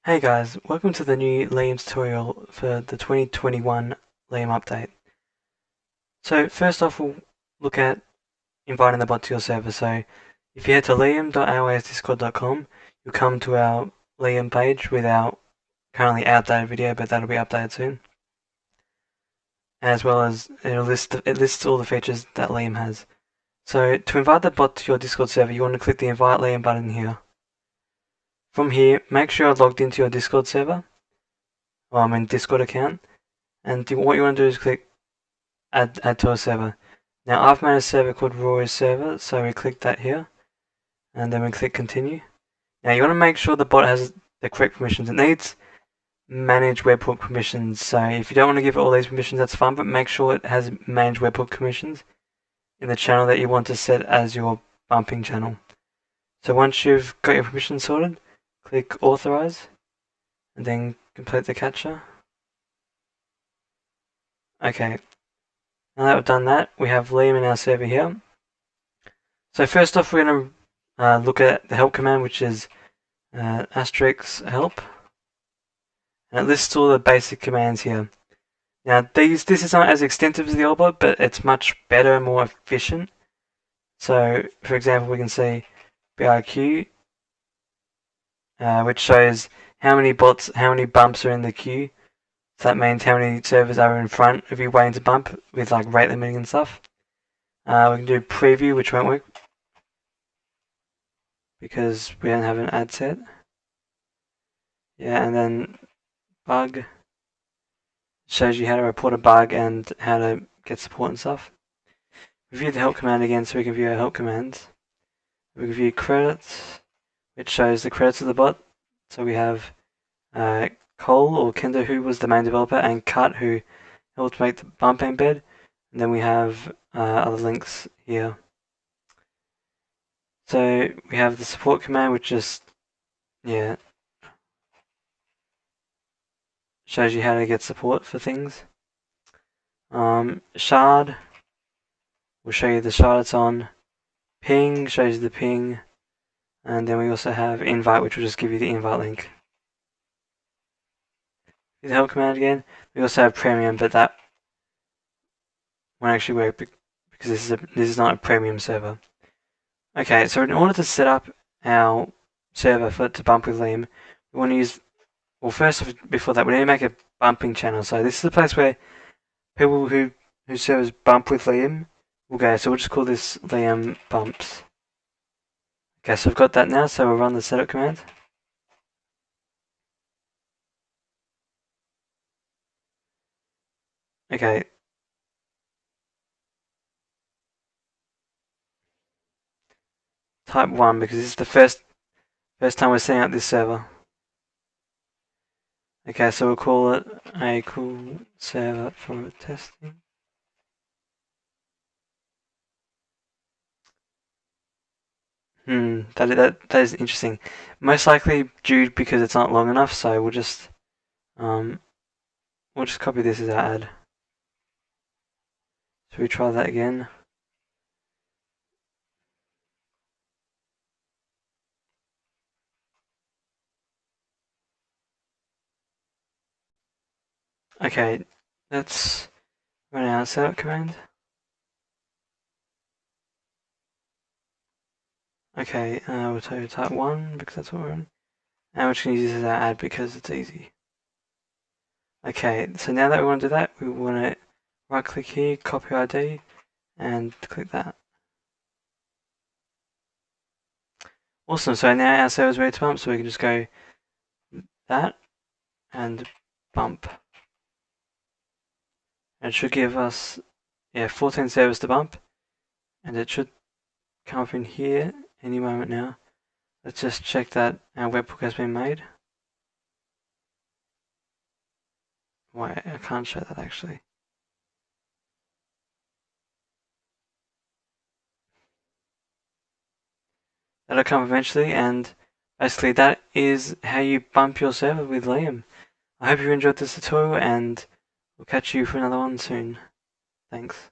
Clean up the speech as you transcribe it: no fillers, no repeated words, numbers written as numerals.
Hey guys, welcome to the new Liam tutorial for the 2021 Liam update. So first off, we'll look at inviting the bot to your server. So if you head to liam.aysdiscord.com, you'll come to our Liam page with our currently outdated video, but that'll be updated soon. As well as it lists all the features that Liam has. So to invite the bot to your Discord server, you want to click the Invite Liam button here. From here, make sure you're logged into your Discord server, Discord account, and what you want to do is click add to a server. Now I've made a server called Rory's server, so we click that here, and then we click continue. Now you want to make sure the bot has the correct permissions. It needs manage webhook permissions, so if you don't want to give it all these permissions, that's fine, but make sure it has manage webhook permissions in the channel that you want to set as your bumping channel. So once you've got your permissions sorted, click authorize, and then complete the captcha. Okay, now that we've done that, we have Liam in our server here. So first off, we're going to look at the help command, which is asterisk help, and it lists all the basic commands here. Now this is not as extensive as the old bot, but it's much better and more efficient. So for example, we can see BIQ, which shows how many bumps are in the queue. So that means how many servers are in front of you waiting to bump with like rate limiting and stuff. We can do preview, which won't work because we don't have an ad set. Yeah, and then bug shows you how to report a bug and how to get support and stuff. Review the help command again so we can view our help commands. We can view credits, which shows the credits of the bot. So we have Cole or Kendo, who was the main developer, and Cut, who helped make the bump embed. And then we have other links here. So we have the support command, which just shows you how to get support for things. Shard will show you the shard it's on. Ping shows you the ping. And then we also have invite, which will just give you the invite link. The help command again. We also have premium, but that won't actually work because this is not a premium server. Okay, so in order to set up our server to bump with Liam, we want to use, well, first before that, we need to make a bumping channel. So this is the place where people whose servers bump with Liam will go. So we'll just call this Liam bumps. Okay, so I've got that now, so we'll run the setup command. Okay. Type 1 because this is the first time we're setting up this server. Okay, so we'll call it a cool server for testing. That is interesting. Most likely due because it's not long enough, so we'll just copy this as our ad. So we try that again. Okay, let's run our setup command. Okay, we'll tell you type 1 because that's what we're in. And we're just going to use this as our ad because it's easy. Okay, so now that we want to do that, we want to right click here, copy ID, and click that. Awesome, so now our server is ready to bump, so we can just go that and bump. And it should give us 14 servers to bump, and it should come up in here any moment now. Let's just check that our webhook has been made. Wait, I can't show that actually. That'll come eventually, and basically that is how you bump your server with Liam. I hope you enjoyed this tutorial, and we'll catch you for another one soon. Thanks.